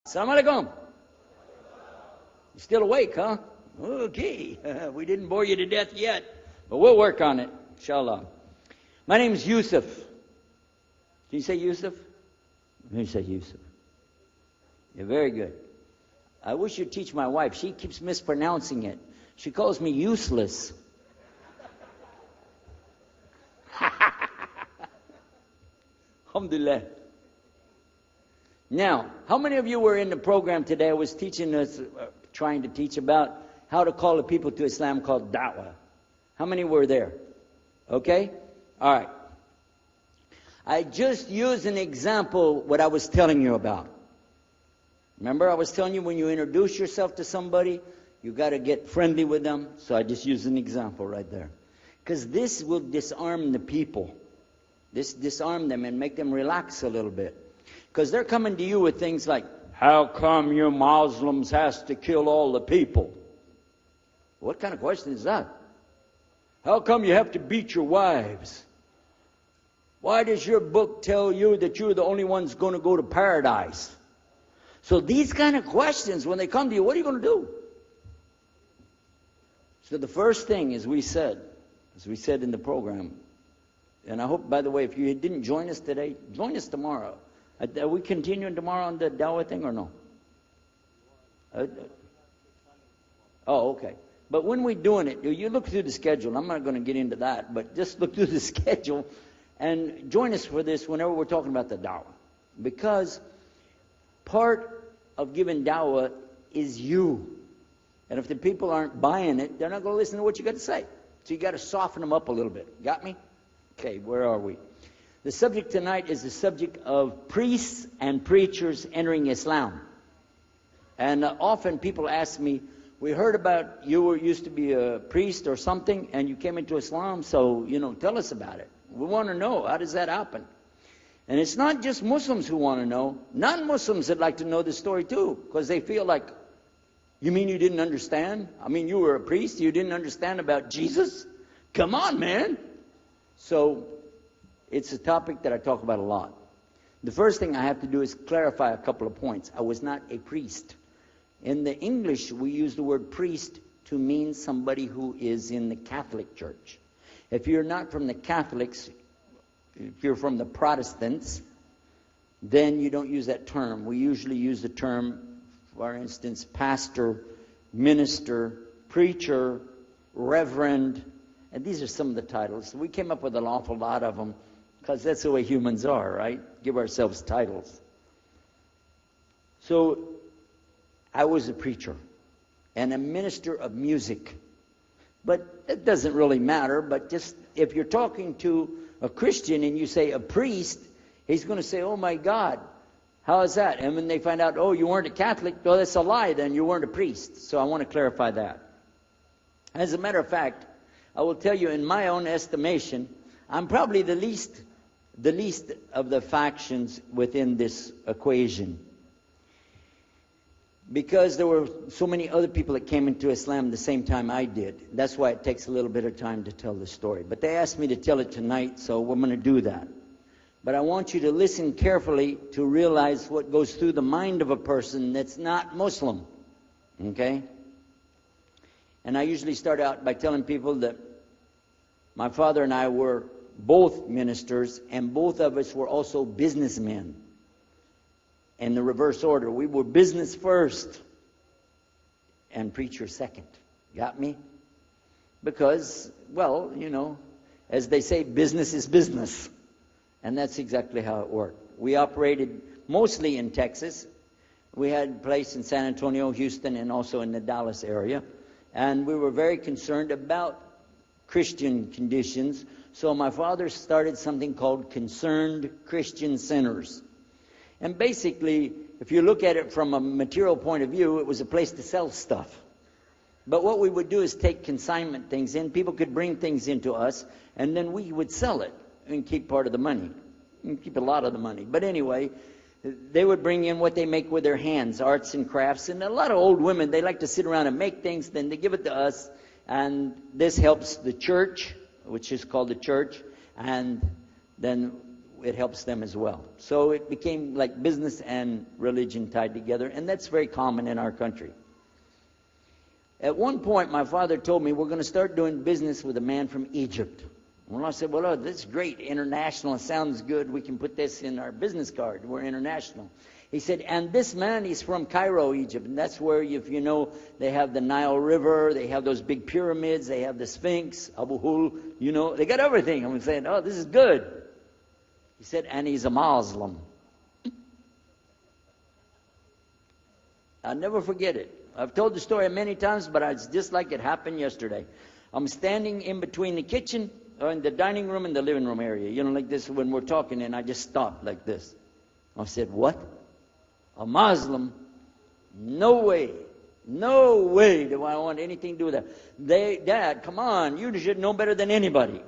Assalamu alaikum. You still awake, huh? Okay. We didn't bore you to death yet, but we'll work on it, inshallah. My name is Yusuf. Can you say Yusuf? Let me say Yusuf. You're very good. I wish you'd teach my wife. She keeps mispronouncing it. She calls me useless. Alhamdulillah. Now, how many of you were in the program today? I was teaching us, trying to teach about how to call the people to Islam called da'wah. How many were there? Okay? All right. I just used an example what I was telling you about. Remember I was telling you when you introduce yourself to somebody, you got to get friendly with them. So I just used an example right there. Because this will disarm the people. This disarm them and make them relax a little bit. Because they're coming to you with things like, how come you Muslims has to kill all the people? What kind of question is that? How come you have to beat your wives? Why does your book tell you that you're the only ones going to go to paradise? So these kind of questions, when they come to you, what are you going to do? So the first thing, as we said in the program, and I hope, by the way, if you didn't join us today, join us tomorrow. Are we continuing tomorrow on the Dawah thing or no? Oh, okay. But when we're doing it, you look through the schedule. I'm not going to get into that, but just look through the schedule and join us for this whenever we're talking about the Dawah. Because part of giving Dawah is you. And if the people aren't buying it, they're not going to listen to what you got to say. So you got to soften them up a little bit. Got me? Okay, where are we? The subject tonight is the subject of priests and preachers entering Islam. And often people ask me, we heard about you used to be a priest or something and you came into Islam, so, tell us about it. We want to know, how does that happen? And it's not just Muslims who want to know. Non-Muslims would like to know the story too, because they feel like, you mean you didn't understand? I mean, you were a priest, you didn't understand about Jesus? Come on, man. So, it's a topic that I talk about a lot. The first thing I have to do is clarify a couple of points. I was not a priest. In the English, we use the word priest to mean somebody who is in the Catholic Church. If you're not from the Catholics, if you're from the Protestants, then you don't use that term. We usually use the term, for instance, pastor, minister, preacher, reverend, and these are some of the titles. We came up with an awful lot of them because that's the way humans are, right? Give ourselves titles. So I was a preacher and a minister of music. But it doesn't really matter, but just if you're talking to a Christian and you say a priest, he's going to say, oh my God, how is that? And when they find out, oh, you weren't a Catholic, well, that's a lie, then you weren't a priest. So I want to clarify that. As a matter of fact, I will tell you, in my own estimation, I'm probably the least of the factions within this equation. Because there were so many other people that came into Islam the same time I did. That's why it takes a little bit of time to tell the story. But they asked me to tell it tonight, so we're going to do that. But I want you to listen carefully to realize what goes through the mind of a person that's not Muslim. Okay? And I usually start out by telling people that my father and I were both ministers, and both of us were also businessmen. In the reverse order. We were business first and preacher second. Got me? Because, well, as they say, business is business. And that's exactly how it worked. We operated mostly in Texas. We had a place in San Antonio, Houston, and also in the Dallas area. And we were very concerned about Christian conditions. So my father started something called Concerned Christian Centers. And basically, if you look at it from a material point of view, it was a place to sell stuff. But what we would do is take consignment things in. People could bring things into us, and then we would sell it and keep part of the money. And keep a lot of the money. But anyway, they would bring in what they make with their hands, arts and crafts. And a lot of old women, they like to sit around and make things, then they give it to us. And this helps the church, which is called the church. And then it helps them as well. So it became like business and religion tied together, and that's very common in our country. At one point, my father told me, we're going to start doing business with a man from Egypt. Well, I said, well, oh, this is great. International. It sounds good. We can put this in our business card. We're international. He said, and this man is from Cairo, Egypt. And that's where, if you know, they have the Nile River. They have those big pyramids. They have the Sphinx, Abu Hul. You know, they got everything. I'm saying, oh, this is good. He said, and he's a Muslim. I'll never forget it. I've told the story many times, but it's just like it happened yesterday. I'm standing in between the kitchen, or in the dining room and the living room area. You know, like this when we're talking, and I just stopped like this. I said, what? A Muslim? No way. No way do I want anything to do with that. Dad, come on. You should know better than anybody.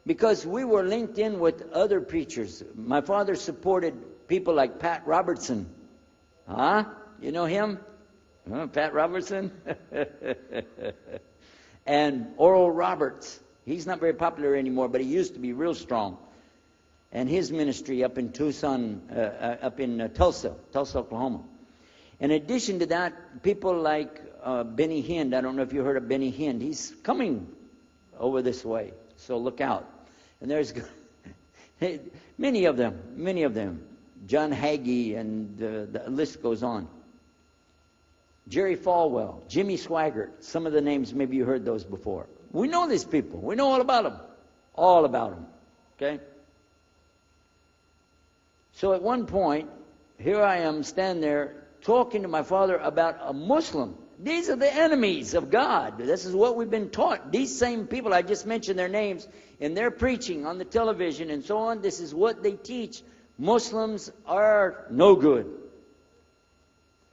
Because we were linked in with other preachers. My father supported people like Pat Robertson. Huh? You know him? Pat Robertson? And Oral Roberts. He's not very popular anymore, but he used to be real strong. And his ministry up in Tucson, Tulsa, Oklahoma. In addition to that, people like Benny Hinn. I don't know if you heard of Benny Hinn. He's coming over this way, so look out. And there's many of them. John Hagee, and the list goes on. Jerry Falwell, Jimmy Swaggart. Some of the names, maybe you heard those before. We know these people. We know all about them. All about them. Okay? So at one point, here I am standing there talking to my father about a Muslim. These are the enemies of God. This is what we've been taught. These same people, I just mentioned their names, in their preaching on the television and so on, this is what they teach. Muslims are no good.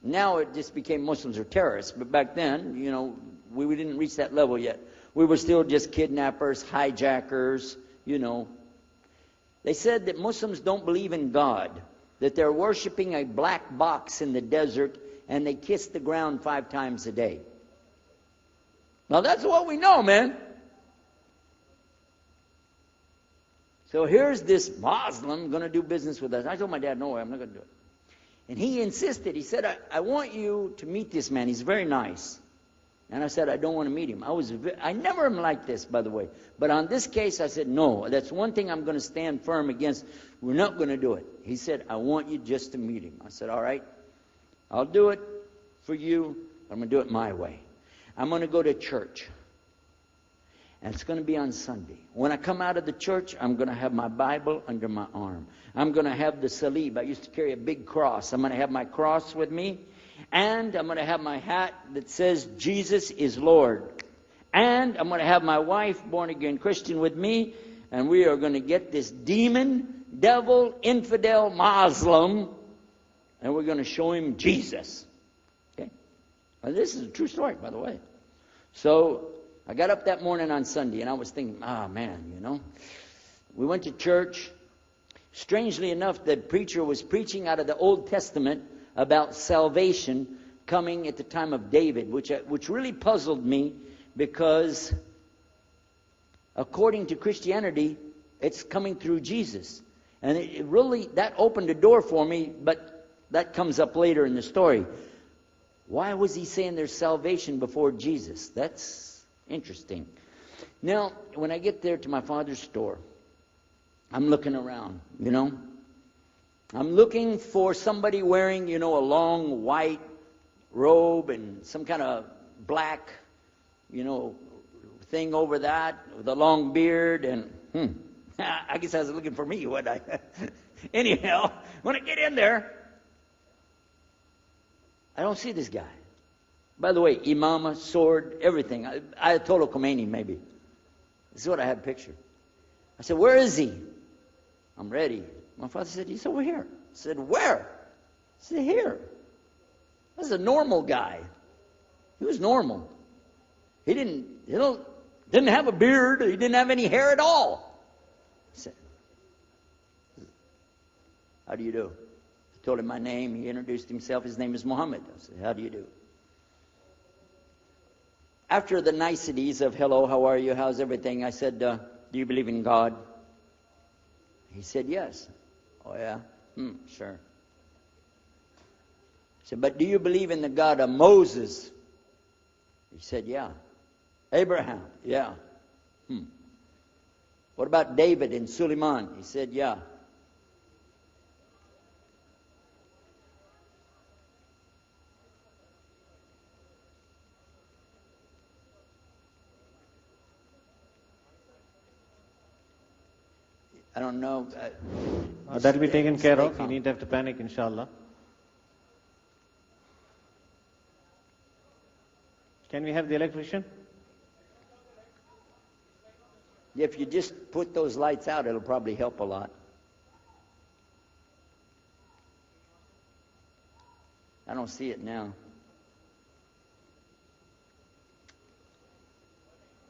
Now it just became Muslims are terrorists. But back then, you know, we didn't reach that level yet. We were still just kidnappers, hijackers, you know. They said that Muslims don't believe in God, that they're worshiping a black box in the desert, and they kiss the ground 5 times a day. Now that's what we know, man. So here's this Muslim going to do business with us. I told my dad, no way, I'm not going to do it. And he insisted. He said, I want you to meet this man. He's very nice. And I said, I don't want to meet him. I never am like this, by the way. But on this case, I said, no, that's one thing I'm going to stand firm against. We're not going to do it. He said, I want you just to meet him. I said, all right, I'll do it for you. I'm going to do it my way. I'm going to go to church. And it's going to be on Sunday. When I come out of the church, I'm going to have my Bible under my arm. I'm going to have the salib. I used to carry a big cross. I'm going to have my cross with me. And I'm going to have my hat that says, Jesus is Lord. And I'm going to have my wife, born-again Christian, with me. And we are going to get this demon, devil, infidel, Muslim. And we're going to show him Jesus. Okay? Now, this is a true story, by the way. So I got up that morning on Sunday, and I was thinking, man, you know. We went to church. Strangely enough, the preacher was preaching out of the Old Testament about salvation coming at the time of David, which really puzzled me, because according to Christianity, it's coming through Jesus. And it really, that opened a door for me, but that comes up later in the story. Why was he saying there's salvation before Jesus? That's interesting. Now, when I get there to my father's store, I'm looking around, you know. I'm looking for somebody wearing, you know, a long white robe and some kind of black, you know, thing over that with a long beard. And I guess I was looking for me, wasn't I? Anyhow, when I get in there, I don't see this guy. By the way, imama, sword, everything. Ayatollah Khomeini, maybe. This is what I had pictured. I said, where is he? I'm ready. My father said, he's over here. I said, where? I said, here. That's a normal guy. He was normal. He didn't have a beard. He didn't have any hair at all. I said, how do you do? I told him my name. He introduced himself. His name is Muhammad. I said, how do you do? After the niceties of hello, how are you, how's everything, I said, do you believe in God? He said, yes. Oh, yeah? Sure. I said, but do you believe in the God of Moses? He said, yeah. Abraham? Yeah. What about David and Suleiman? He said, yeah. I don't know. That will be taken care of. You need to have to panic, inshallah. Can we have the electrician? If you just put those lights out, it'll probably help a lot. I don't see it now.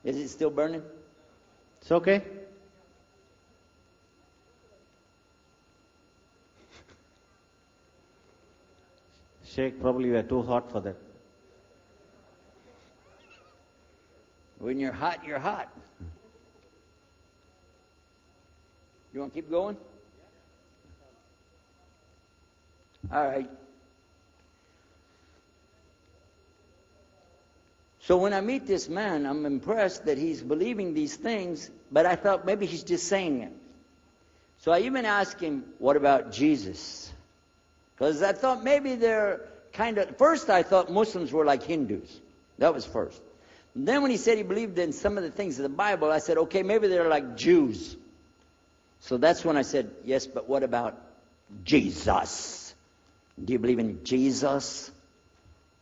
Is it still burning? It's okay. Sheikh, probably you are too hot for that. When you're hot, you're hot. You want to keep going? All right. So when I meet this man, I'm impressed that he's believing these things, but I thought maybe he's just saying it. So I even asked him, what about Jesus? Because I thought maybe they're kind of... First I thought Muslims were like Hindus. That was first. And then when he said he believed in some of the things of the Bible, I said, okay, maybe they're like Jews. So that's when I said, yes, but what about Jesus? Do you believe in Jesus?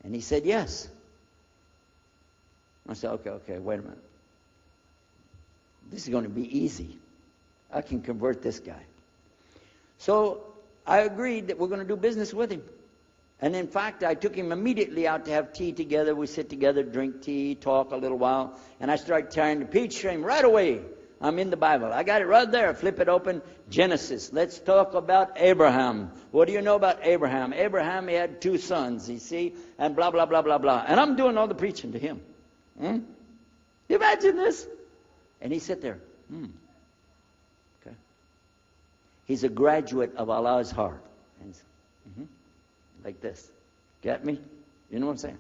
And he said, yes. I said, okay, wait a minute. This is going to be easy. I can convert this guy. So I agreed that we're going to do business with him. And in fact, I took him immediately out to have tea together. We sit together, drink tea, talk a little while. And I start tearing the peach stream right away. I'm in the Bible. I got it right there. Flip it open. Genesis. Let's talk about Abraham. What do you know about Abraham? Abraham, he had 2 sons, you see, and blah, blah, blah, blah, blah. And I'm doing all the preaching to him. You imagine this? And he sat there. Okay. He's a graduate of Allah's heart. And like this. Get me? You know what I'm saying?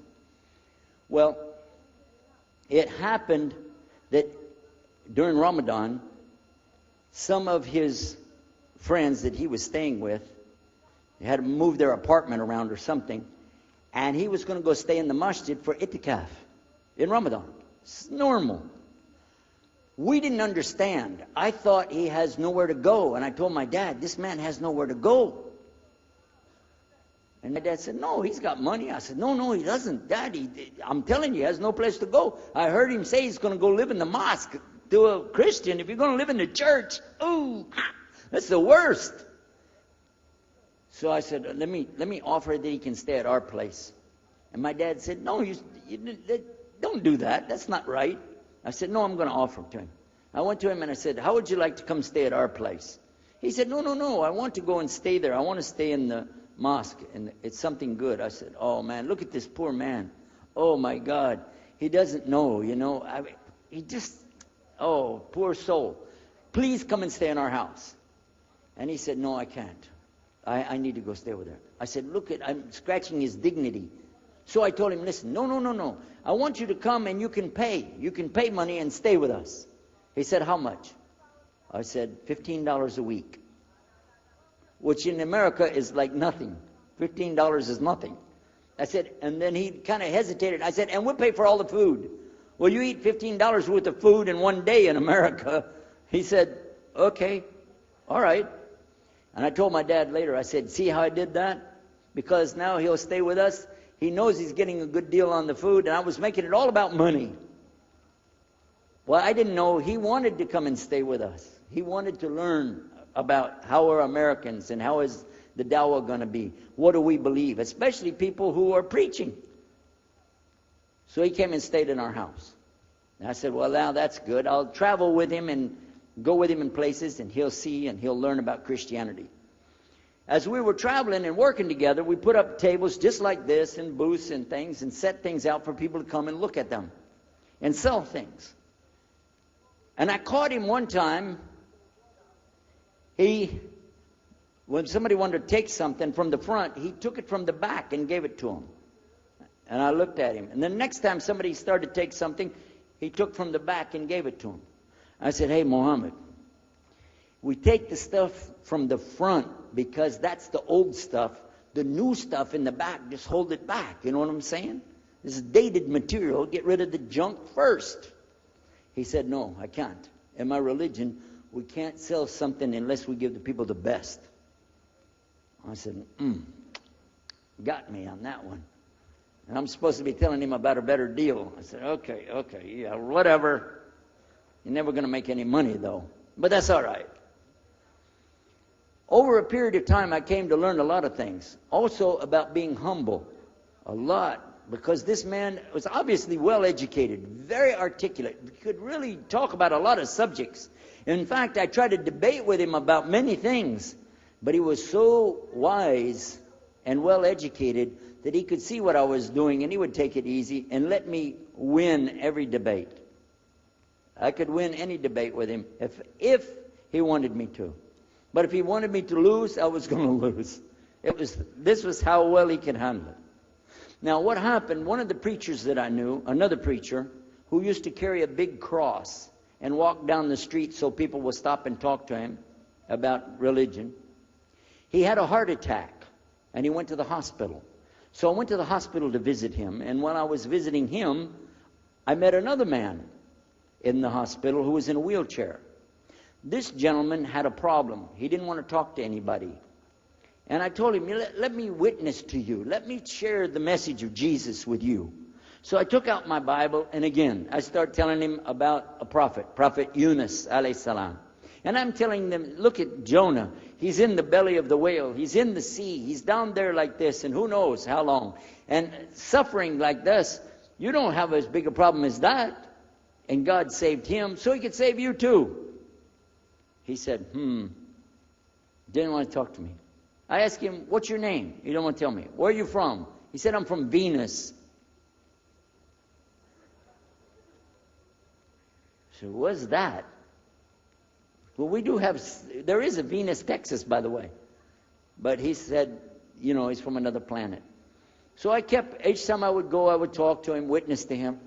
Well, it happened that during Ramadan, some of his friends that he was staying with had to move their apartment around or something, and he was going to go stay in the masjid for itikaf in Ramadan. It's normal. We didn't understand. I thought he has nowhere to go, and I told my dad, this man has nowhere to go. And my dad said, no, he's got money. I said, no, he doesn't. Dad, I'm telling you, he has no place to go. I heard him say he's going to go live in the mosque. To a Christian, if you're going to live in the church, ooh, that's the worst. So I said, let me offer that he can stay at our place. And my dad said, no, you don't do that. That's not right. I said, no, I'm going to offer it to him. I went to him and I said, how would you like to come stay at our place? He said, no, I want to go and stay there. I want to stay in the mosque, and it's something good. I said, oh man, look at this poor man. Oh my God. He doesn't know, he just... Oh, poor soul. Please come and stay in our house. And he said, no, I can't. I need to go stay with her. I said, I'm scratching his dignity. So I told him, listen, no. I want you to come and you can pay. You can pay money and stay with us. He said, how much? I said, $15 a week. Which in America is like nothing. $15 is nothing. I said, and then he kind of hesitated. I said, and we'll pay for all the food. Well, you eat $15 worth of food in one day in America. He said, okay, all right. And I told my dad later, I said, see how I did that? Because now he'll stay with us. He knows he's getting a good deal on the food, and I was making it all about money. Well, I didn't know he wanted to come and stay with us. He wanted to learn about how are Americans and how is the dawah going to be. What do we believe? Especially people who are preaching. So he came and stayed in our house. And I said, well, now that's good. I'll travel with him and go with him in places, and he'll see and he'll learn about Christianity. As we were traveling and working together, we put up tables just like this and booths and things and set things out for people to come and look at them and sell things. And I caught him one time. When somebody wanted to take something from the front, he took it from the back and gave it to him. And I looked at him. And the next time somebody started to take something, he took from the back and gave it to him. I said, hey, Muhammad, we take the stuff from the front because that's the old stuff. The new stuff in the back, just hold it back. You know what I'm saying? This is dated material. Get rid of the junk first. He said, no, I can't. In my religion, we can't sell something unless we give the people the best. I said, got me on that one. And I'm supposed to be telling him about a better deal. I said, okay, yeah, whatever. You're never going to make any money, though. But that's all right. Over a period of time, I came to learn a lot of things. Also about being humble. A lot. Because this man was obviously well-educated, very articulate, could really talk about a lot of subjects. In fact, I tried to debate with him about many things. But he was so wise and well-educated that he could see what I was doing, and he would take it easy and let me win every debate. I could win any debate with him if he wanted me to. But if he wanted me to lose, I was going to lose. This was how well he could handle it. Now, what happened, one of the preachers that I knew, another preacher, who used to carry a big cross and walk down the street so people would stop and talk to him about religion, he had a heart attack, and he went to the hospital. So I went to the hospital to visit him, and while I was visiting him, I met another man in the hospital who was in a wheelchair. This gentleman had a problem. He didn't want to talk to anybody. And I told him, let me witness to you. Let me share the message of Jesus with you. So I took out my Bible, and again, I started telling him about a prophet, Prophet Yunus, alayhi salam. And I'm telling them, look at Jonah. He's in the belly of the whale. He's in the sea. He's down there like this, and who knows how long. And suffering like this, you don't have as big a problem as that. And God saved him, so he could save you too. He said, didn't want to talk to me. I asked him, what's your name? He didn't want to tell me. Where are you from? He said, I'm from Venus. So what's that? Well, we do have, there is a Venus, Texas, by the way. But he said, he's from another planet. So I kept, each time I would go, I would talk to him, witness to him.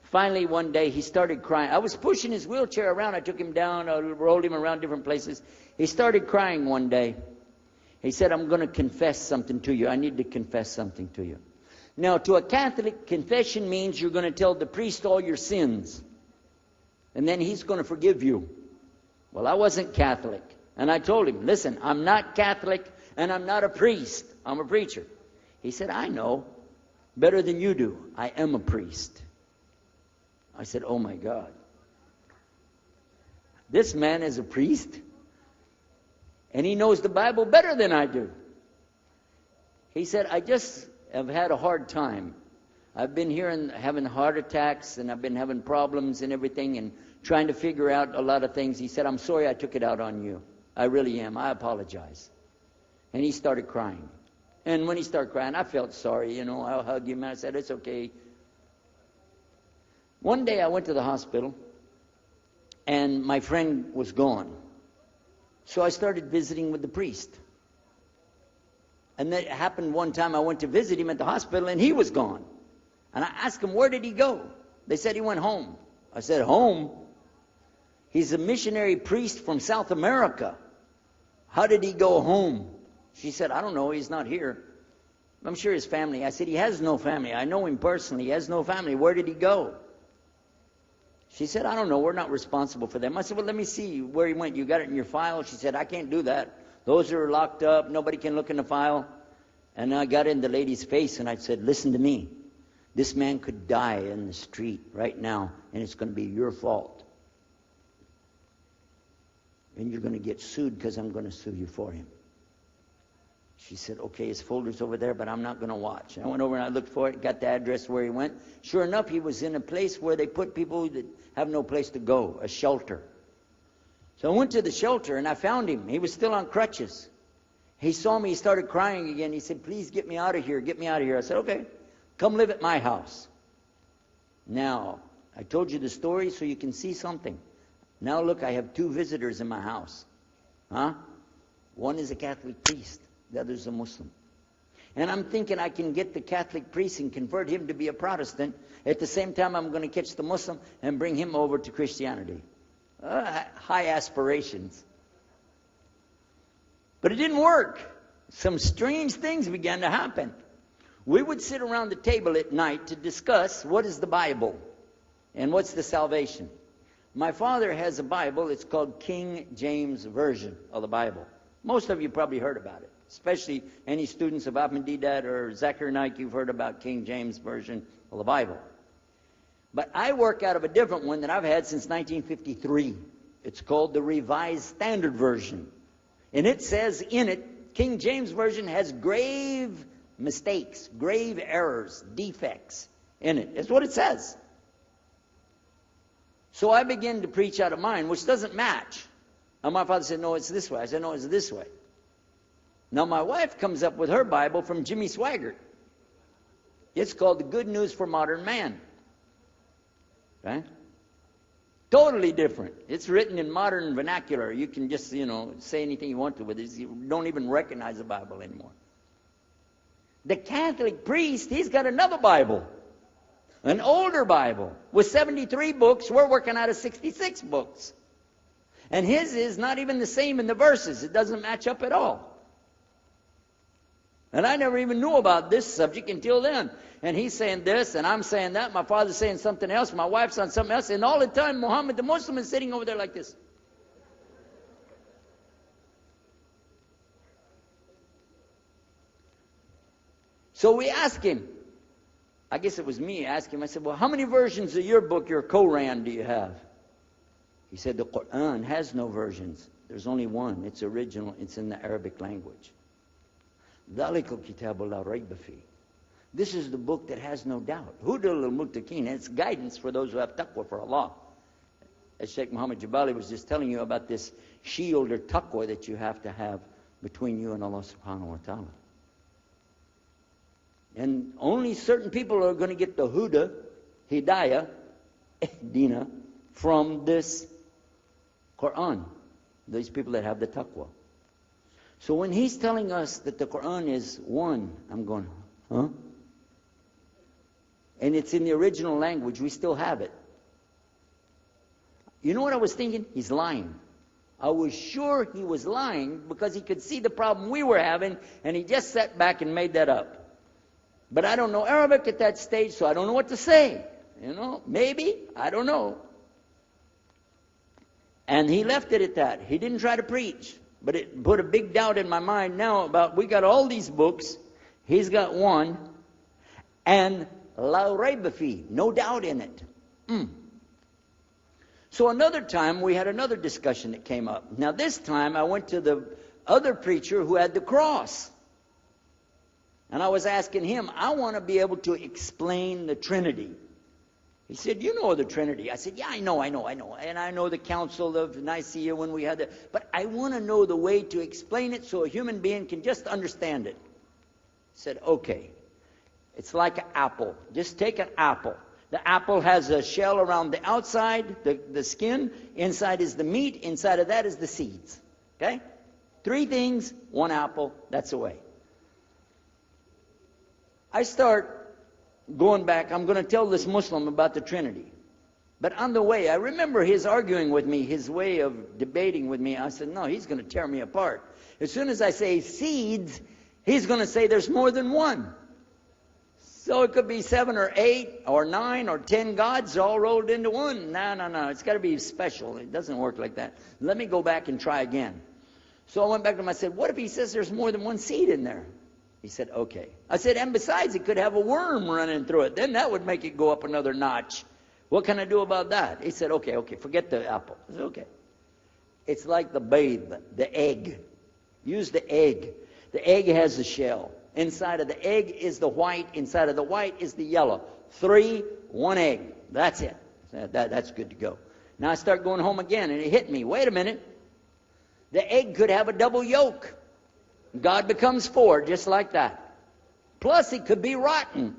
Finally, one day, he started crying. I was pushing his wheelchair around. I took him down. I rolled him around different places. He started crying one day. He said, I'm going to confess something to you. I need to confess something to you. Now, to a Catholic, confession means you're going to tell the priest all your sins. And then he's going to forgive you. Well, I wasn't Catholic. And I told him, listen, I'm not Catholic and I'm not a priest. I'm a preacher. He said, I know better than you do. I am a priest. I said, oh my God. This man is a priest and he knows the Bible better than I do. He said, I just have had a hard time. I've been here and having heart attacks and I've been having problems and everything and trying to figure out a lot of things. He said, I'm sorry I took it out on you. I really am. I apologize. And he started crying. And when he started crying, I felt sorry. I hugged him and I said, it's okay. One day I went to the hospital and my friend was gone. So I started visiting with the priest. And that happened one time I went to visit him at the hospital and he was gone. And I asked him, where did he go? They said he went home. I said, home? He's a missionary priest from South America. How did he go home? She said, I don't know. He's not here. I'm sure his family. I said, he has no family. I know him personally. He has no family. Where did he go? She said, I don't know. We're not responsible for them. I said, well, let me see where he went. You got it in your file? She said, I can't do that. Those are locked up. Nobody can look in the file. And I got in the lady's face and I said, listen to me. This man could die in the street right now, and it's going to be your fault. And you're going to get sued because I'm going to sue you for him. She said, okay, his folder's over there, but I'm not going to watch. I went over and I looked for it, got the address where he went. Sure enough, he was in a place where they put people that have no place to go, a shelter. So I went to the shelter and I found him. He was still on crutches. He saw me, he started crying again. He said, please get me out of here, get me out of here. I said, okay. Come live at my house. Now, I told you the story so you can see something. Now look, I have 2 visitors in my house. Huh? One is a Catholic priest. The other is a Muslim. And I'm thinking I can get the Catholic priest and convert him to be a Protestant. At the same time, I'm going to catch the Muslim and bring him over to Christianity. High aspirations. But it didn't work. Some strange things began to happen. We would sit around the table at night to discuss what is the Bible and what's the salvation. My father has a Bible. It's called King James Version of the Bible. Most of you probably heard about it. Especially any students of Ahmadiyyat or Zakir Naik, you've heard about King James Version of the Bible. But I work out of a different one that I've had since 1953. It's called the Revised Standard Version. And it says in it, King James Version has grave mistakes, grave errors, defects in it. That's what it says. So I began to preach out of mine, which doesn't match. And my father said, no, it's this way. I said, no, it's this way. Now my wife comes up with her Bible from Jimmy Swaggart. It's called The Good News for Modern Man. Okay? Totally different. It's written in modern vernacular. You can just, say anything you want to with it. You don't even recognize the Bible anymore. The Catholic priest, he's got another Bible. An older Bible with 73 books. We're working out of 66 books. And his is not even the same in the verses. It doesn't match up at all. And I never even knew about this subject until then. And he's saying this, and I'm saying that. My father's saying something else. My wife's on something else. And all the time, Muhammad the Muslim is sitting over there like this. So we asked him. I guess it was me asking him. I said, well, how many versions of your book, your Quran, do you have? He said, the Quran has no versions. There's only one. It's original. It's in the Arabic language. This is the book that has no doubt. Hudal al-Muttaqin. It's guidance for those who have taqwa for Allah. As Sheikh Muhammad Jabali was just telling you about this shield or taqwa that you have to have between you and Allah subhanahu wa ta'ala. And only certain people are going to get the huda, hidayah, dina, from this Quran. These people that have the taqwa. So when he's telling us that the Quran is one, I'm going, huh? And it's in the original language, we still have it. You know what I was thinking? He's lying. I was sure he was lying because he could see the problem we were having, and he just sat back and made that up. But I don't know Arabic at that stage, so I don't know what to say. Maybe, I don't know. And he left it at that. He didn't try to preach. But it put a big doubt in my mind now about, we got all these books, he's got one, and la rayba fi, no doubt in it. So another time, we had another discussion that came up. Now this time, I went to the other preacher who had the cross. And I was asking him, I want to be able to explain the Trinity. He said, you know the Trinity. I said, yeah, I know. And I know the Council of Nicaea when we had it. But I want to know the way to explain it so a human being can just understand it. He said, okay. It's like an apple. Just take an apple. The apple has a shell around the outside, the skin. Inside is the meat. Inside of that is the seeds. Okay? 3 things, 1 apple. That's the way. I start going back, I'm going to tell this Muslim about the Trinity. But on the way, I remember his arguing with me, his way of debating with me. I said, no, he's going to tear me apart. As soon as I say seeds, he's going to say there's more than one. So it could be 7 or 8 or 9 or 10 gods all rolled into one. No. It's got to be special. It doesn't work like that. Let me go back and try again. So I went back to him. I said, what if he says there's more than one seed in there? He said, okay. I said, and besides, it could have a worm running through it. Then that would make it go up another notch. What can I do about that? He said, okay, forget the apple. I said, okay. It's like the babe, the egg. Use the egg. The egg has a shell. Inside of the egg is the white. Inside of the white is the yellow. 3, 1 egg. That's it. That's good to go. Now I start going home again, and it hit me. Wait a minute. The egg could have a double yolk. God becomes 4, just like that. Plus, it could be rotten.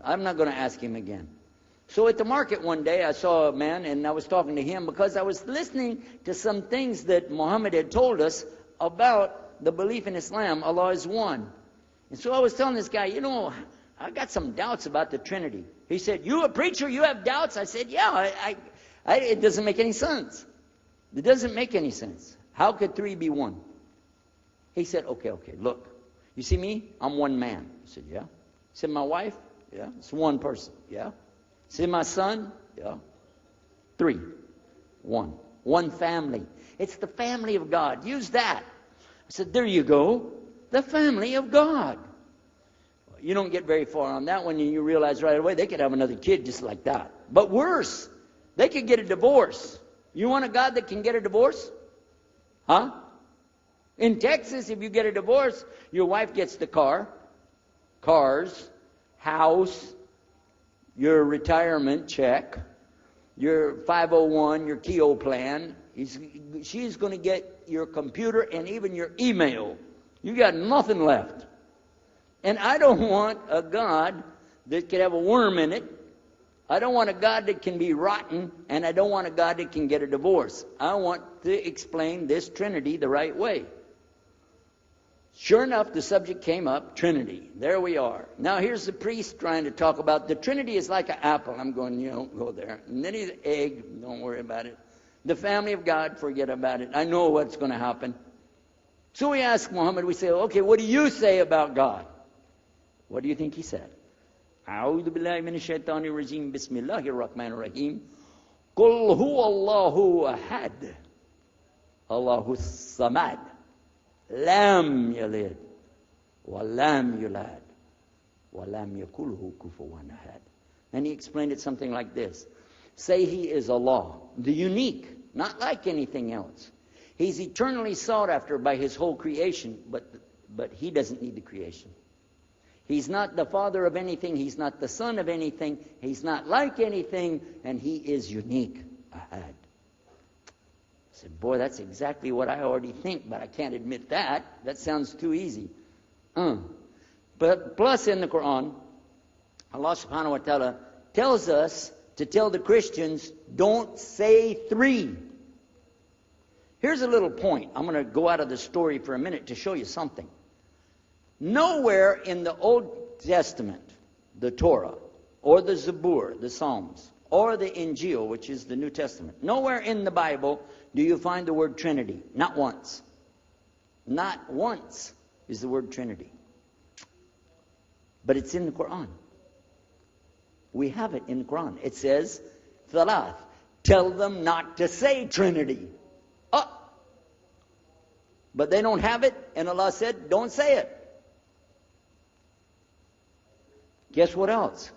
I'm not going to ask him again. So at the market one day, I saw a man, and I was talking to him because I was listening to some things that Muhammad had told us about the belief in Islam, Allah is one. And so I was telling this guy, I got some doubts about the Trinity. He said, you a preacher, you have doubts? I said, yeah, it doesn't make any sense. It doesn't make any sense. How could three be one? He said, okay, look. You see me? I'm one man. I said, yeah. He said, my wife? Yeah. It's one person. Yeah. He said, my son? Yeah. Three. One. One family. It's the family of God. Use that. I said, there you go. The family of God. You don't get very far on that one, and you realize right away they could have another kid just like that. But worse, they could get a divorce. You want a God that can get a divorce? Huh? In Texas, if you get a divorce, your wife gets the cars, house, your retirement check, your 501, your Keogh plan. She's going to get your computer and even your email. You got nothing left. And I don't want a God that could have a worm in it. I don't want a God that can be rotten, and I don't want a God that can get a divorce. I want to explain this Trinity the right way. Sure enough, the subject came up, Trinity. There we are. Now here's the priest trying to talk about the Trinity is like an apple. I'm going, go there. And then he's an egg, don't worry about it. The family of God, forget about it. I know what's going to happen. So we ask Muhammad, we say, okay, what do you say about God? What do you think he said? أعوذ بالله من الشيطان الرجيم بسم الله الرحمن الرحيم قل هو الله أحد الله الصمد لم يلد ولم يولد ولم يكن له كفوا أحد. And he explained it something like this. Say he is Allah, the unique, not like anything else. He's eternally sought after by his whole creation, but he doesn't need the creation. He's not the father of anything. He's not the son of anything. He's not like anything. And he is unique. Ahad. I said, boy, that's exactly what I already think, but I can't admit that. That sounds too easy. But plus in the Quran, Allah subhanahu wa ta'ala tells us to tell the Christians, don't say three. Here's a little point. I'm going to go out of the story for a minute to show you something. Nowhere in the Old Testament, the Torah, or the Zabur, the Psalms, or the Injil, which is the New Testament, nowhere in the Bible do you find the word Trinity. Not once. Not once is the word Trinity. But it's in the Quran. We have it in the Quran. It says, Thalath, tell them not to say Trinity. But they don't have it, and Allah said, don't say it. Guess what else?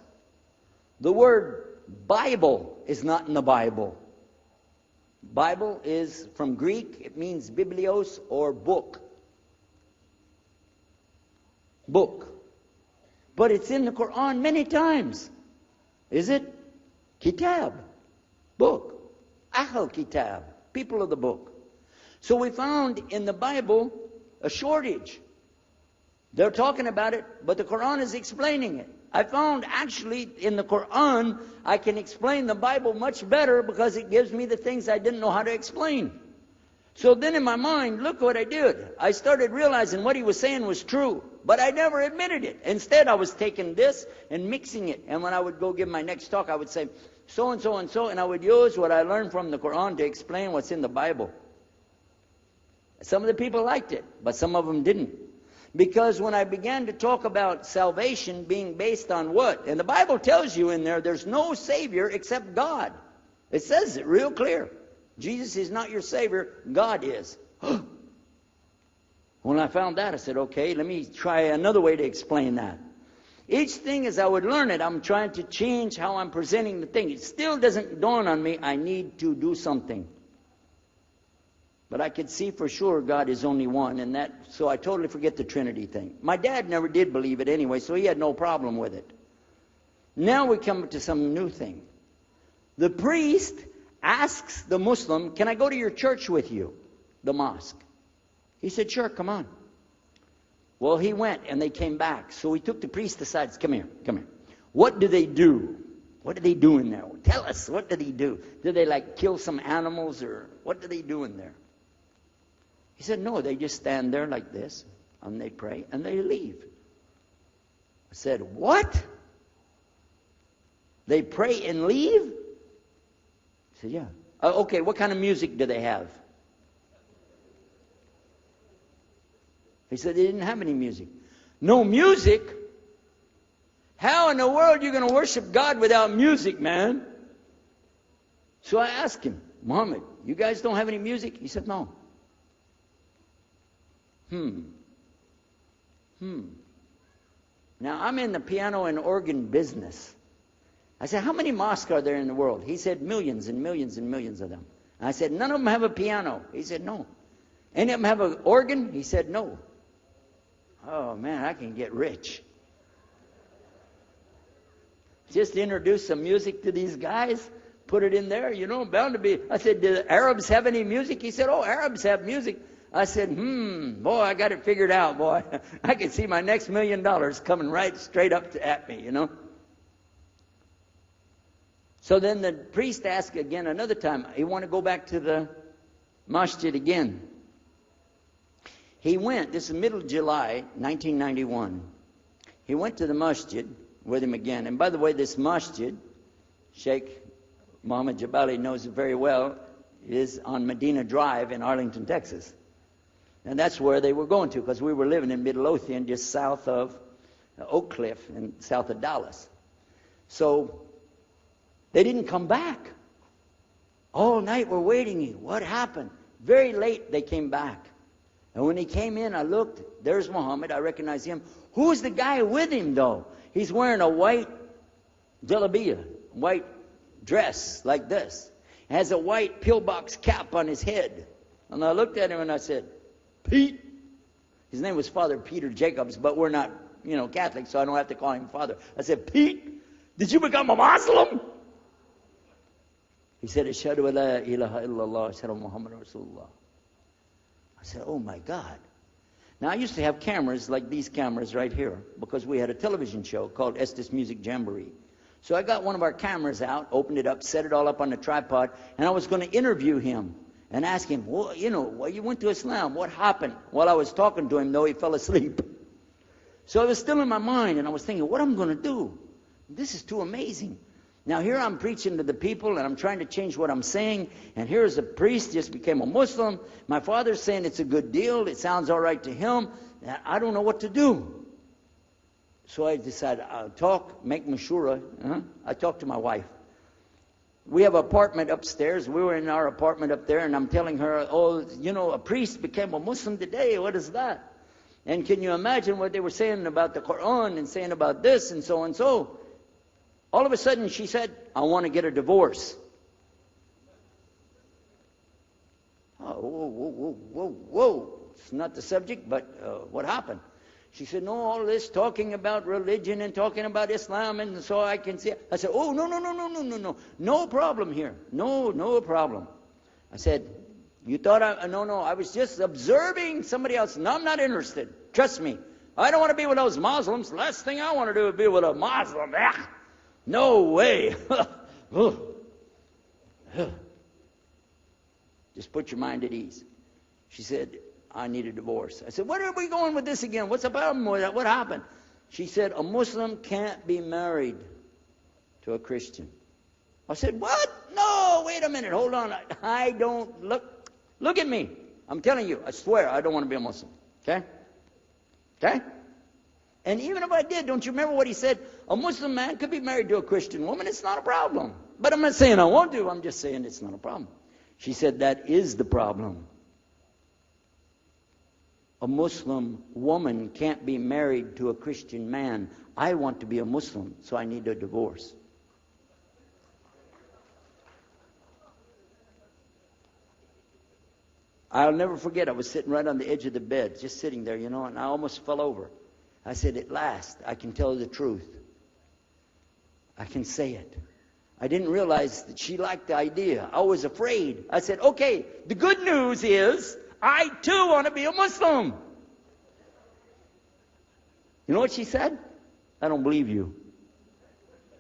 The word Bible is not in the Bible. Bible is from Greek. It means biblios or book. Book. But it's in the Quran many times. Is it? Kitab. Book. Ahl Kitab. People of the book. So we found in the Bible a shortage. They're talking about it, but the Quran is explaining it. I found actually in the Quran, I can explain the Bible much better because it gives me the things I didn't know how to explain. So then in my mind, look what I did. I started realizing what he was saying was true, but I never admitted it. Instead, I was taking this and mixing it. And when I would go give my next talk, I would say, so and so and so, and I would use what I learned from the Quran to explain what's in the Bible. Some of the people liked it, but some of them didn't. Because when I began to talk about salvation being based on what? And the Bible tells you in there, there's no Savior except God. It says it real clear. Jesus is not your Savior, God is. When I found that, I said, okay, let me try another way to explain that. Each thing as I would learn it, I'm trying to change how I'm presenting the thing. It still doesn't dawn on me, I need to do something. But I could see for sure God is only one, and so I totally forget the Trinity thing. My dad never did believe it anyway, so he had no problem with it. Now we come to some new thing. The priest asks the Muslim, can I go to your church with you? The mosque. He said, sure, come on. Well, he went, and they came back. So he took the priest aside, come here. What do they do? What did he do in there? Tell us, what did he do? Did they like kill some animals or what did they do in there? He said, no, they just stand there like this and they pray and they leave. I said, what? They pray and leave? He said, yeah. Okay, what kind of music do they have? He said they didn't have any music. No music? How in the world are you going to worship God without music, man? So I asked him, Muhammad, you guys don't have any music? He said, no. Now, I'm in the piano and organ business. I said, how many mosques are there in the world? He said, millions and millions and millions of them. I said, none of them have a piano. He said, no. Any of them have an organ? He said, no. Oh, man, I can get rich. Just introduce some music to these guys, put it in there, bound to be. I said, do the Arabs have any music? He said, oh, Arabs have music. I said, boy, I got it figured out, boy. I can see my next $1 million coming right straight up at me, So then the priest asked again another time, he wanted to go back to the masjid again. He went, this is middle of July, 1991. He went to the masjid with him again. And by the way, this masjid, Sheikh Mohammed Jabali knows it very well, is on Medina Drive in Arlington, Texas. And that's where they were going to, because we were living in Midlothian, just south of Oak Cliff and south of Dallas. So they didn't come back. All night we're waiting. What happened? Very late they came back. And when he came in, I looked. There's Muhammad. I recognize him. Who's the guy with him, though? He's wearing a white jalabiyah, white dress like this. Has a white pillbox cap on his head. And I looked at him and I said, Pete. His name was Father Peter Jacobs, but we're not, Catholic, so I don't have to call him Father. I said, Pete, did you become a Muslim? He said, Ashhadu la ilaha illallah, Ashhadu Muhammad Rasulullah. I said, oh my God. Now, I used to have cameras like these cameras right here because we had a television show called Estes Music Jamboree. So I got one of our cameras out, opened it up, set it all up on the tripod, and I was going to interview him and ask him, well, you went to Islam. What happened? While I was talking to him, though, he fell asleep. So it was still in my mind, and I was thinking, what am I going to do? This is too amazing. Now, here I'm preaching to the people, and I'm trying to change what I'm saying, and here's a priest, just became a Muslim. My father's saying it's a good deal. It sounds all right to him. I don't know what to do. So I decided I'll talk, make mashura. I talked to my wife. We have an apartment upstairs. We were in our apartment up there, and I'm telling her, a priest became a Muslim today. What is that? And can you imagine what they were saying about the Quran and saying about this and so and so? All of a sudden, she said, I want to get a divorce. Oh, whoa. It's not the subject, but what happened? She said, no, all this talking about religion and talking about Islam, and so I can see it. I said, oh, no. No problem here. No problem. I said, you thought no, I was just observing somebody else. No, I'm not interested. Trust me. I don't want to be with those Muslims. The last thing I want to do is be with a Muslim. No way. Just put your mind at ease. She said, I need a divorce. I said, where are we going with this again? What's the problem with that? What happened? She said, a Muslim can't be married to a Christian. I said, what? No, wait a minute. Hold on. I don't look at me. I'm telling you, I swear, I don't want to be a Muslim. Okay? And even if I did, don't you remember what he said? A Muslim man could be married to a Christian woman. It's not a problem. But I'm not saying I won't do. I'm just saying it's not a problem. She said, that is the problem. A Muslim woman can't be married to a Christian man. I want to be a Muslim, so I need a divorce. I'll never forget, I was sitting right on the edge of the bed, just sitting there, and I almost fell over. I said, at last, I can tell the truth. I can say it. I didn't realize that she liked the idea. I was afraid. I said, okay, the good news is, I too want to be a Muslim. You know what she said? I don't believe you.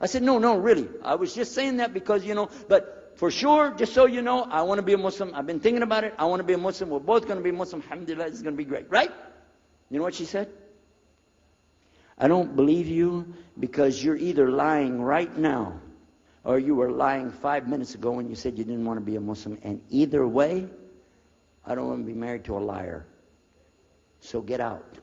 I said, no, really. I was just saying that because, but for sure, just so you know, I want to be a Muslim. I've been thinking about it. I want to be a Muslim. We're both going to be Muslim. Alhamdulillah, it's going to be great. Right? You know what she said? I don't believe you because you're either lying right now or you were lying 5 minutes ago when you said you didn't want to be a Muslim. And either way, I don't want to be married to a liar. So get out.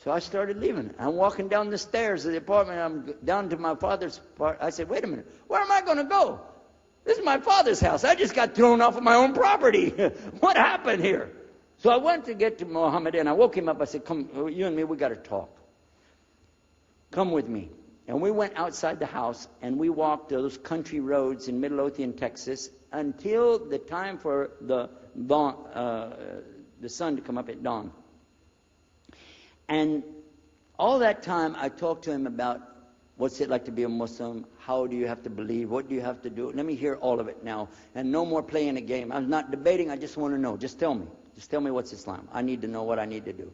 So I started leaving. I'm walking down the stairs of the apartment. I'm down to my father's part. I said, wait a minute. Where am I going to go? This is my father's house. I just got thrown off of my own property. What happened here? So I went to get to Muhammad and I woke him up. I said, come, you and me, we got to talk. Come with me. And we went outside the house and we walked those country roads in Midlothian, Texas, until the time for the sun to come up at dawn. And all that time, I talked to him about what's it like to be a Muslim, how do you have to believe, what do you have to do. Let me hear all of it now, and no more playing a game. I'm not debating, I just want to know. Just tell me. Just tell me what's Islam. I need to know what I need to do.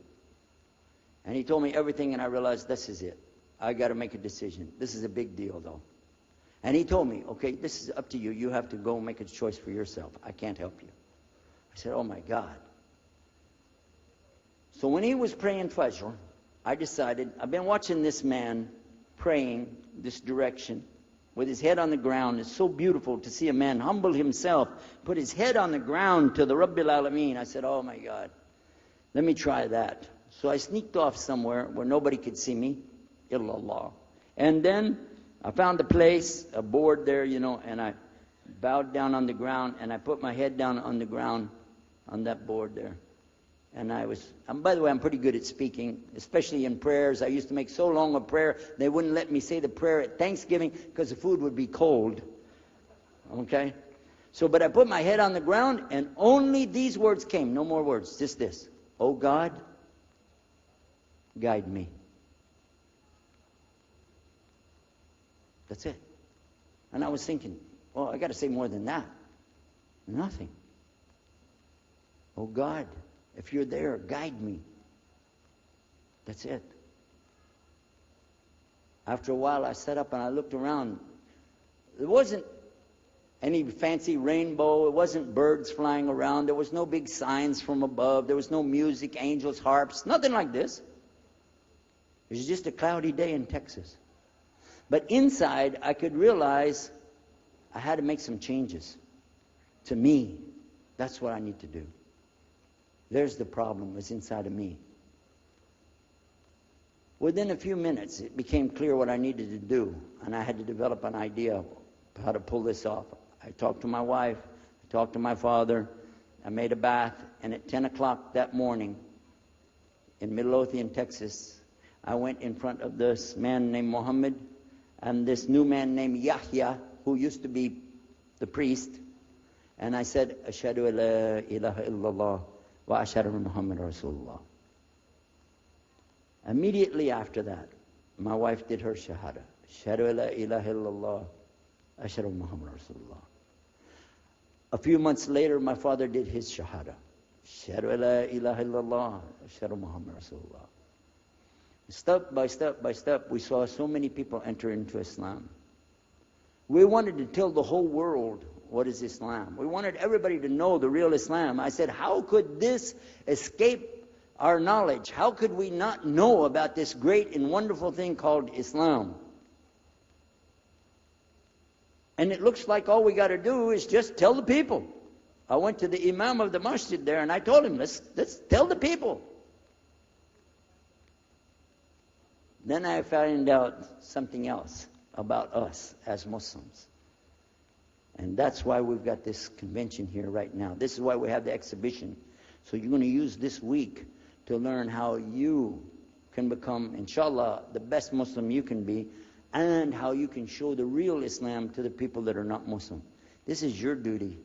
And he told me everything, and I realized this is it. I got to make a decision. This is a big deal, though. And he told me, okay, this is up to you. You have to go make a choice for yourself. I can't help you. I said, oh my God. So when he was praying Fajr, I decided, I've been watching this man praying this direction with his head on the ground. It's so beautiful to see a man humble himself, put his head on the ground to the Rabbil Alameen. I said, oh my God, let me try that. So I sneaked off somewhere where nobody could see me, illallah. And then I found a place, a board there, and I bowed down on the ground and I put my head down on the ground on that board there. And by the way, I'm pretty good at speaking, especially in prayers. I used to make so long a prayer, they wouldn't let me say the prayer at Thanksgiving because the food would be cold. Okay? But I put my head on the ground and only these words came, no more words, just this. Oh God, guide me. That's it. And I was thinking, I got to say more than that. Nothing. Oh God, if you're there, guide me. That's it. After a while, I sat up and I looked around. There wasn't any fancy rainbow. It wasn't birds flying around. There was no big signs from above. There was no music, angels, harps, nothing like this. It was just a cloudy day in Texas. But inside, I could realize I had to make some changes. To me, that's what I need to do. There's the problem, it's inside of me. Within a few minutes, it became clear what I needed to do, and I had to develop an idea of how to pull this off. I talked to my wife, I talked to my father, I made a bath, and at 10 o'clock that morning, in Midlothian, Texas, I went in front of this man named Muhammad, and this new man named Yahya, who used to be the priest, and I said, Ashhadu an la ilaha illallah, wa ashhadu anna Muhammad Rasulullah. Immediately after that, my wife did her shahada. Ashhadu an la ilaha illallah, ashhadu anna Muhammad Rasulullah. A few months later, my father did his shahada. Ashhadu an la ilaha illallah, ashhadu anna Muhammad Rasulullah. Step by step by step, we saw so many people enter into Islam. We wanted to tell the whole world what is Islam. We wanted everybody to know the real Islam. I said, how could this escape our knowledge? How could we not know about this great and wonderful thing called Islam? And it looks like all we got to do is just tell the people. I went to the imam of the masjid there and I told him, let's tell the people. Then I found out something else about us as Muslims. And that's why we've got this convention here right now. This is why we have the exhibition. So you're going to use this week to learn how you can become, inshallah, the best Muslim you can be, and how you can show the real Islam to the people that are not Muslim. This is your duty.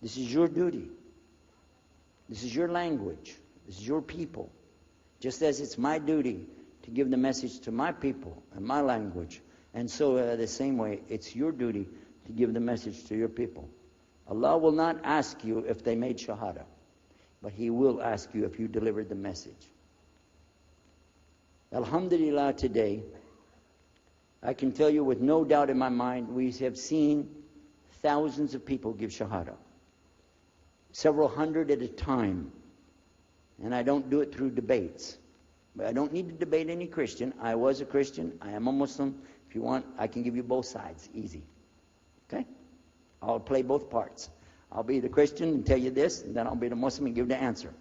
This is your duty. This is your language. This is your people. Just as it's my duty to give the message to my people and my language. And so the same way, it's your duty to give the message to your people. Allah will not ask you if they made shahada. but He will ask you if you delivered the message. Alhamdulillah, today, I can tell you with no doubt in my mind, we have seen thousands of people give Shahada. Several hundred at a time. And I don't do it through debates. But I don't need to debate any Christian. I was a Christian. I am a Muslim. If you want, I can give you both sides. Easy. Okay? I'll play both parts. I'll be the Christian and tell you this, and then I'll be the Muslim and give the answer.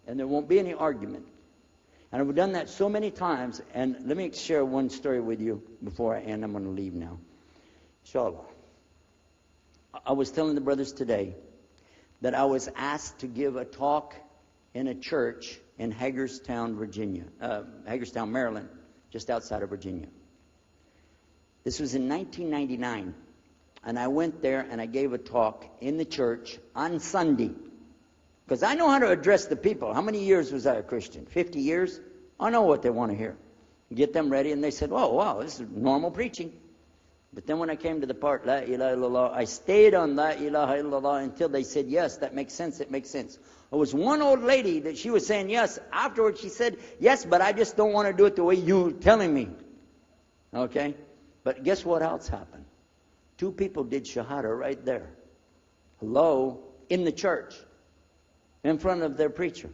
And there won't be any argument. And I've done that so many times. And let me share one story with you before I end. I'm going to leave now. Inshallah. I was telling the brothers today that I was asked to give a talk in a church in Hagerstown, Maryland, just outside of Virginia. This was in 1999. And I went there and I gave a talk in the church on Sunday. Because I know how to address the people. How many years was I a Christian? 50 years? I know what they want to hear. Get them ready, and they said, oh, wow, this is normal preaching. But then when I came to the part, La ilaha illallah, I stayed on La ilaha illallah until they said, yes, that makes sense, it makes sense. There was one old lady that she was saying yes. Afterwards she said, yes, but I just don't want to do it the way you're telling me. Okay? But guess what else happened? 2 people did Shahada right there. Hello? In the church. In front of their preacher.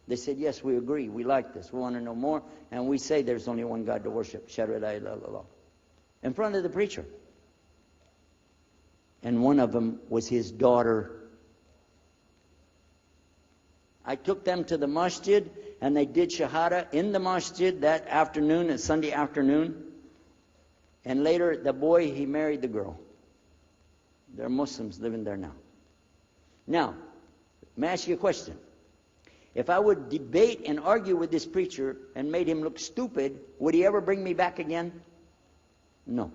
They said, yes, we agree. We like this. We want to know more. And we say there's only one God to worship. Shahada la ilaha illallah. In front of the preacher. And one of them was his daughter. I took them to the masjid, and they did Shahada in the masjid that afternoon, Sunday afternoon. And later, the boy, he married the girl. They're Muslims living there now. Now, let me ask you a question. If I would debate and argue with this preacher and made him look stupid, would he ever bring me back again? No.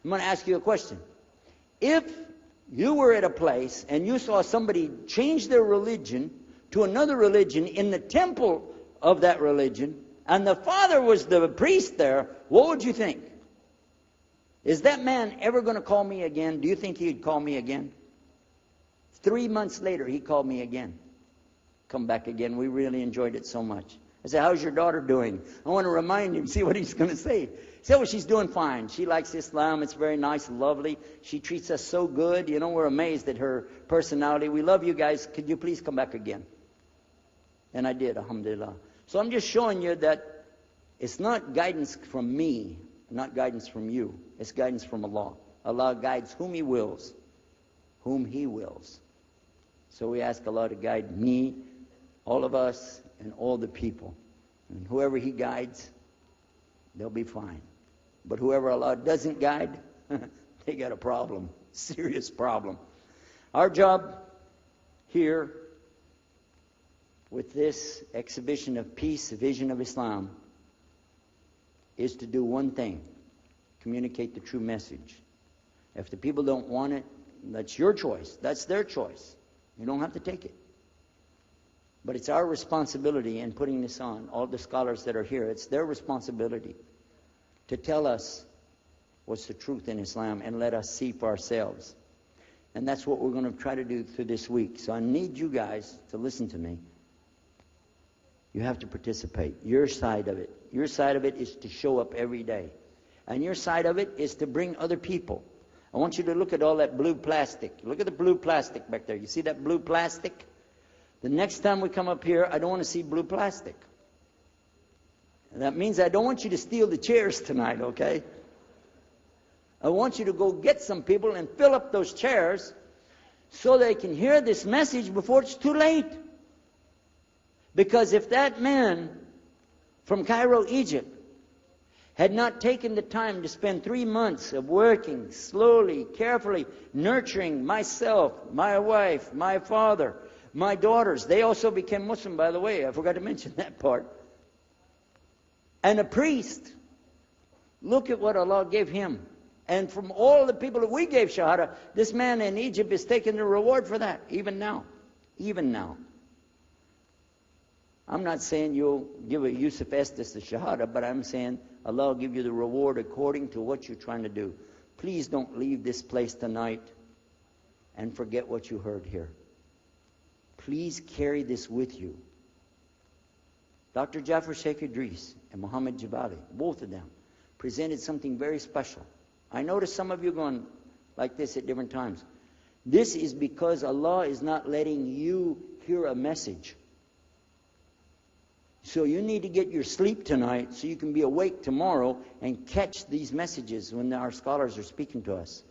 I'm going to ask you a question. If you were at a place and you saw somebody change their religion to another religion in the temple of that religion, and the father was the priest there, what would you think? Is that man ever going to call me again? Do you think he'd call me again? 3 months later, he called me again. Come back again. We really enjoyed it so much. I said, how's your daughter doing? I want to remind him, see what he's going to say. He said, well, she's doing fine. She likes Islam. It's very nice and lovely. She treats us so good. You know, we're amazed at her personality. We love you guys. Could you please come back again? And I did, alhamdulillah. So I'm just showing you that it's not guidance from me, not guidance from you. It's guidance from Allah. Allah guides whom He wills. Whom He wills. So we ask Allah to guide me, all of us, and all the people. And whoever He guides, they'll be fine. But whoever Allah doesn't guide, they got a problem. Serious problem. Our job here with this exhibition of peace, the vision of Islam, is to do one thing. Communicate the true message. If the people don't want it, that's your choice. That's their choice. You don't have to take it. But it's our responsibility in putting this on, all the scholars that are here, it's their responsibility to tell us what's the truth in Islam and let us see for ourselves. And that's what we're going to try to do through this week. So I need you guys to listen to me. You have to participate. Your side of it. Your side of it is to show up every day. And your side of it is to bring other people. I want you to look at all that blue plastic. Look at the blue plastic back there. You see that blue plastic? The next time we come up here, I don't want to see blue plastic. And that means I don't want you to steal the chairs tonight, okay? I want you to go get some people and fill up those chairs so they can hear this message before it's too late. Because if that man from Cairo, Egypt, had not taken the time to spend 3 months of working slowly, carefully, nurturing myself, my wife, my father, my daughters. They also became Muslim, by the way. I forgot to mention that part. And a priest. Look at what Allah gave him. And from all the people that we gave Shahada, this man in Egypt is taking the reward for that, even now. Even now. I'm not saying you'll give a Yusuf Estes the Shahada, but I'm saying Allah will give you the reward according to what you're trying to do. Please don't leave this place tonight and forget what you heard here. Please carry this with you. Dr. Jafar Sheikh Idris and Muhammad Jabali, both of them, presented something very special. I noticed some of you going like this at different times. This is because Allah is not letting you hear a message. So you need to get your sleep tonight so you can be awake tomorrow and catch these messages when our scholars are speaking to us.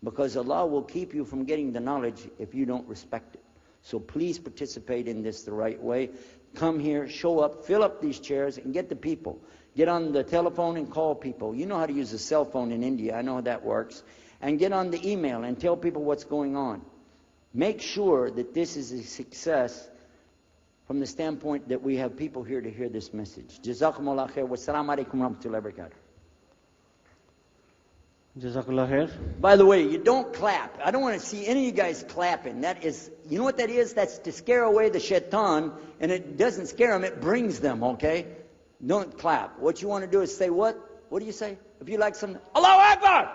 Because Allah will keep you from getting the knowledge if you don't respect it. So please participate in this the right way. Come here, show up, fill up these chairs, and get the people. Get on the telephone and call people. You know how to use a cell phone in India. I know how that works. And get on the email and tell people what's going on. Make sure that this is a success from the standpoint that we have people here to hear this message. Jazakumullah khair. Wassalamu alaikum warahmatullahi wabarakatuh. Jazakallah khair. By the way, you don't clap. I don't want to see any of you guys clapping. That is, you know what that is? That's to scare away the shaitan, and it doesn't scare them, it brings them, okay? Don't clap. What you want to do is say what? What do you say? If you like something, Allahu Akbar!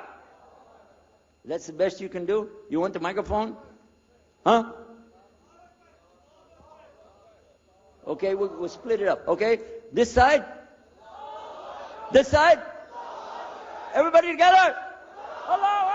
That's the best you can do? You want the microphone? Huh? Okay, we'll split it up, okay? This side? This side? Everybody together? Allah!